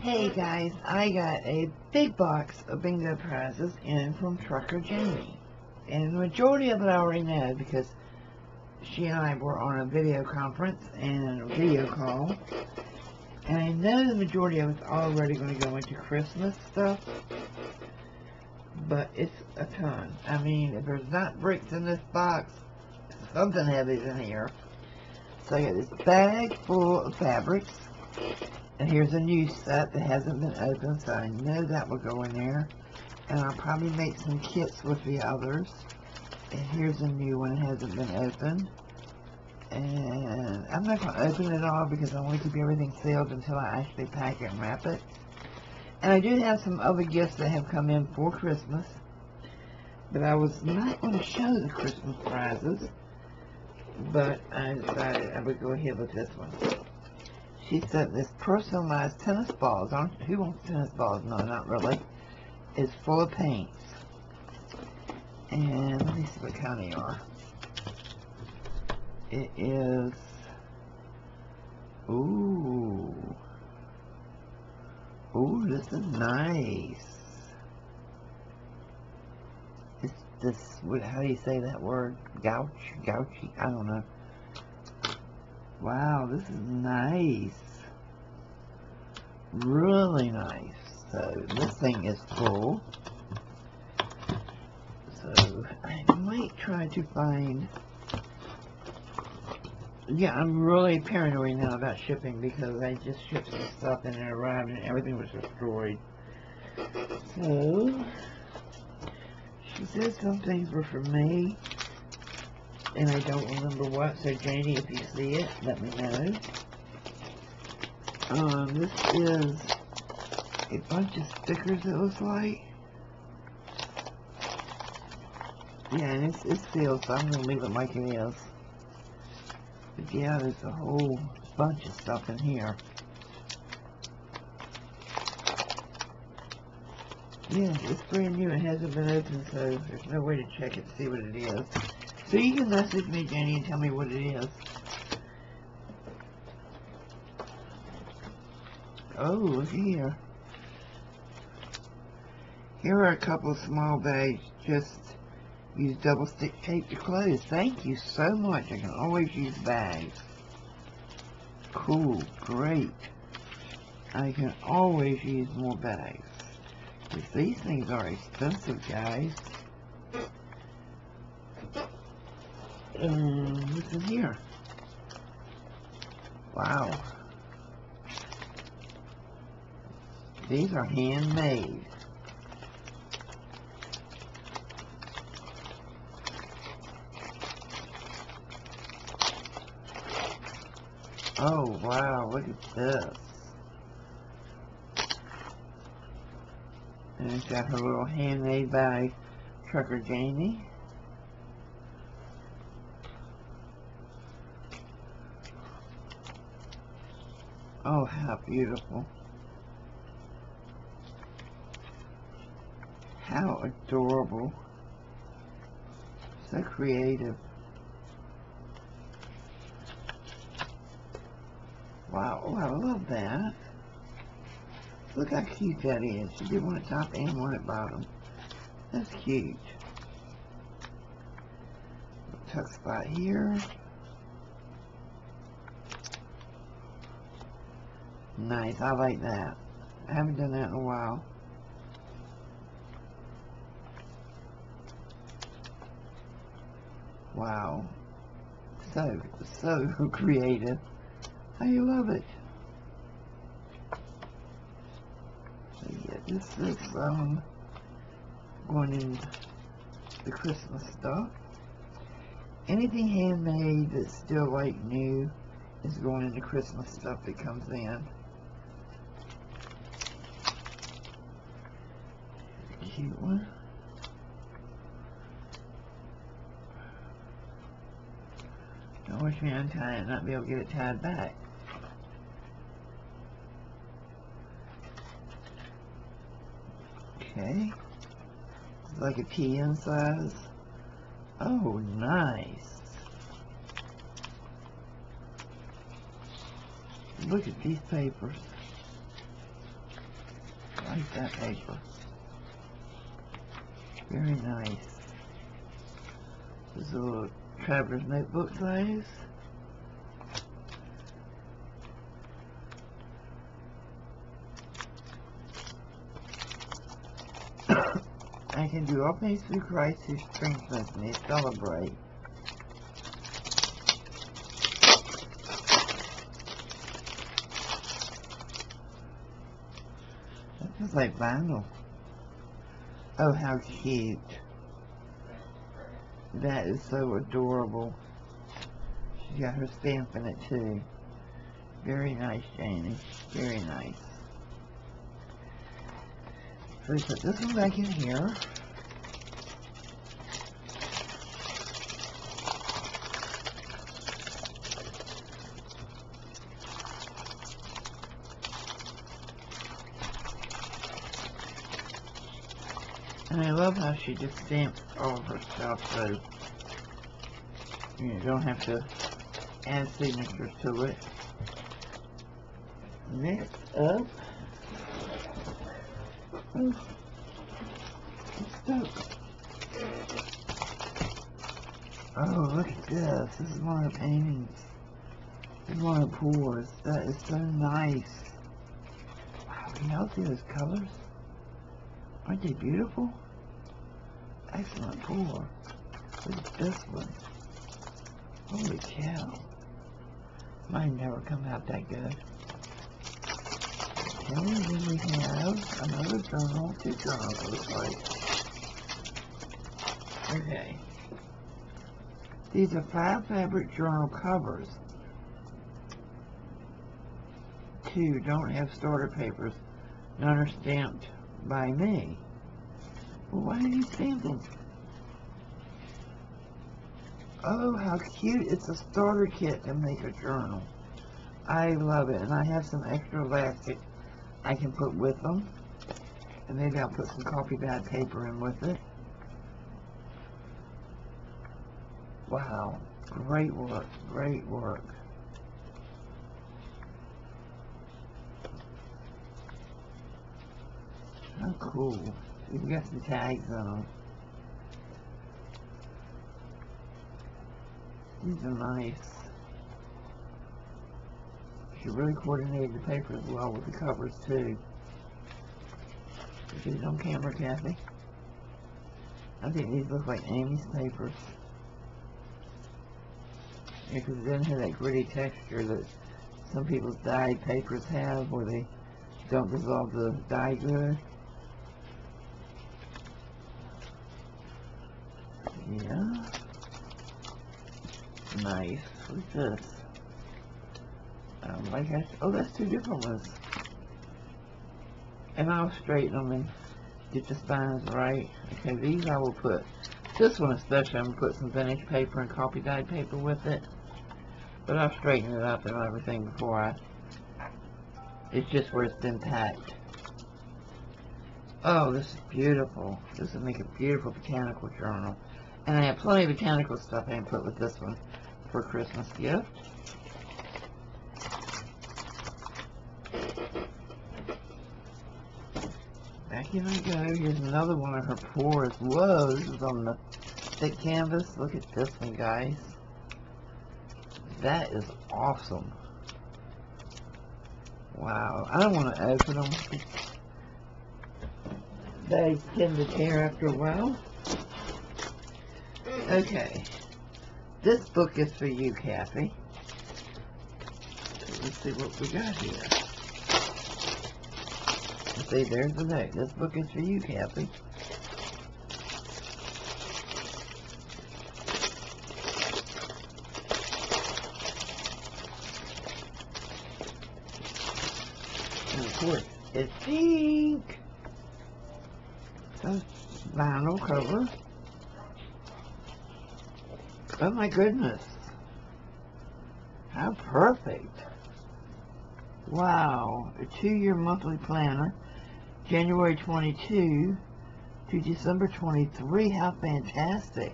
Hey guys, I got a big box of bingo prizes in from Trucker Janie. And the majority of it I already know because she and I were on a video conference and a video call. And I know the majority of it's already going to go into Christmas stuff. But it's a ton. I mean, if there's not bricks in this box, something heavy's in here. So I got this bag full of fabrics. And here's a new set that hasn't been opened, so I know that will go in there. And I'll probably make some kits with the others. And here's a new one that hasn't been opened. And I'm not going to open it all because I want to keep everything sealed until I actually pack it and wrap it. And I do have some other gifts that have come in for Christmas. But I was not going to show the Christmas prizes. But I decided I would go ahead with this one. She sent this personalized tennis balls. Who wants tennis balls? No, not really. It's full of paints. And let me see what kind they are. It is... Ooh. Ooh, this is nice. It's this, how do you say that word? Gouchy? I don't know. Wow, this is nice. Really nice. So, this thing is full. So, I might try to find... Yeah, I'm really paranoid now about shipping because I just shipped some stuff and it arrived and everything was destroyed. So, she said some things were for me. And I don't remember what, so Janie, if you see it, let me know. This is a bunch of stickers, it looks like. Yeah, and it's sealed, so I'm going to leave it like it is. But yeah, there's a whole bunch of stuff in here. Yeah, it's brand new, it hasn't been opened, so there's no way to check it to see what it is. So you can message me, Janie, and tell me what it is. Oh, look here. Here are a couple of small bags. Just use double stick tape to close. Thank you so much. I can always use bags. Cool. Great. I can always use more bags. Because these things are expensive, guys. What's in here? Wow. These are handmade. Oh, wow, look at this. And it's got her little handmade by Trucker Janie. Oh, how beautiful. How adorable. So creative. Wow, oh, I love that. Look how cute that is. She did one at top and one at bottom. That's cute. Tuck spot here. Nice, I like that. I haven't done that in a while. Wow. So creative. I love it. So yeah, this is going in the Christmas stuff. Anything handmade that's still like new is going into Christmas stuff that comes in. Cute one. Don't wish me untie it and not be able to get it tied back. Okay. It's like a PN size. Oh, nice. Look at these papers. like that paper. Very nice. This is a little traveler's notebook size. I can do all things through Christ who strengthens me. Celebrate. That feels like vinyl. Oh, how cute. That is so adorable. She got her stamp in it too. Very nice, Janie. Very nice. So we put this one back in here. And I love how she just stamps all of her stuff, so you don't have to add signatures to it. Next up, oh, it's stuck. Oh, look at this. This is one of the paintings. This is one of the pours. That is so nice. Wow, can y'all see those colors? Aren't they beautiful? Excellent pour. Look at this one. Holy cow. Mine never come out that good. Okay, then we have another journal. 2 journals, it looks like. Okay. These are 5 fabric journal covers. 2 don't have starter papers. None are stamped by me. Well, why did you stamp them? Oh, how cute. It's a starter kit to make a journal. I love it. And I have some extra elastic I can put with them. And maybe I'll put some coffee dyed paper in with it. Wow. Great work. Great work. How cool. You've got some tags on them. These are nice. She really coordinated the paper as well with the covers too. Is these on camera, Kathy? I think these look like Amy's papers. Yeah, because it doesn't have that gritty texture that some people's dyed papers have, where they don't dissolve the dye good. Yeah. Nice. What's this? Like oh, that's 2 different ones. And I'll straighten them and get the spines right. Okay, these I will put. This one especially, I'm going to put some vintage paper and coffee dyed paper with it. But I'll straighten it up and everything before I... It's just where it's been packed. Oh, this is beautiful. This would make a beautiful botanical journal. And I have plenty of botanical stuff I can put with this one for a Christmas gift. Back in I go. Here's another one of her pours. Whoa, this is on the thick canvas. Look at this one, guys. That is awesome. Wow. I don't want to open them. They tend to tear after a while. Okay. This book is for you, Kathie. Let's see what we got here. See, there's the note. This book is for you, Kathie. And of course, it's pink. So, vinyl cover. Oh my goodness. How perfect. Wow. A 2-year monthly planner. January 22 to December 23. How fantastic.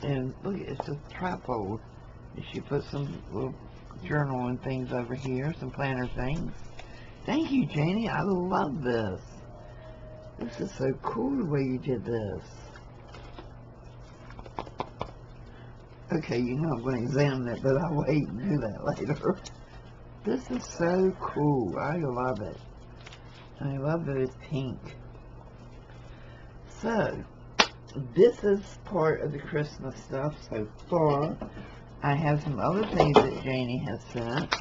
And look, it's a trifold. And she put some little journal and things over here. Some planner things. Thank you, Janie. I love this. This is so cool the way you did this. Okay, you know I'm going to examine it, but I'll wait and do that later. This is so cool. I love it. I love that it's pink. So, this is part of the Christmas stuff so far. I have some other things that Janie has sent,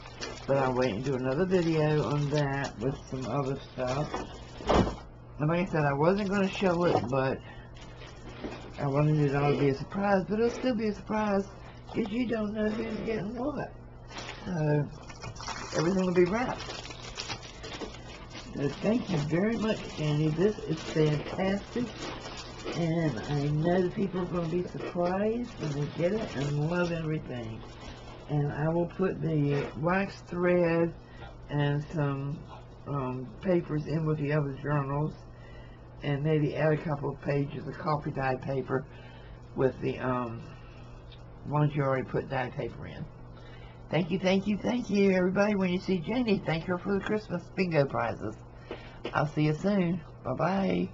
but I'll wait and do another video on that with some other stuff. And like I said, I wasn't going to show it, but I wanted it all to be a surprise, but it'll still be a surprise because you don't know who's getting what. So, everything will be wrapped. So, thank you very much, Janie. This is fantastic. And I know that people are going to be surprised when they get it and love everything. And I will put the wax thread and some papers in with the other journals, and maybe add a couple of pages of coffee dye paper with the ones you already put dye paper in. Thank you, thank you, thank you, everybody. When you see Janie, thank her for the Christmas bingo prizes. I'll see you soon. Bye-bye.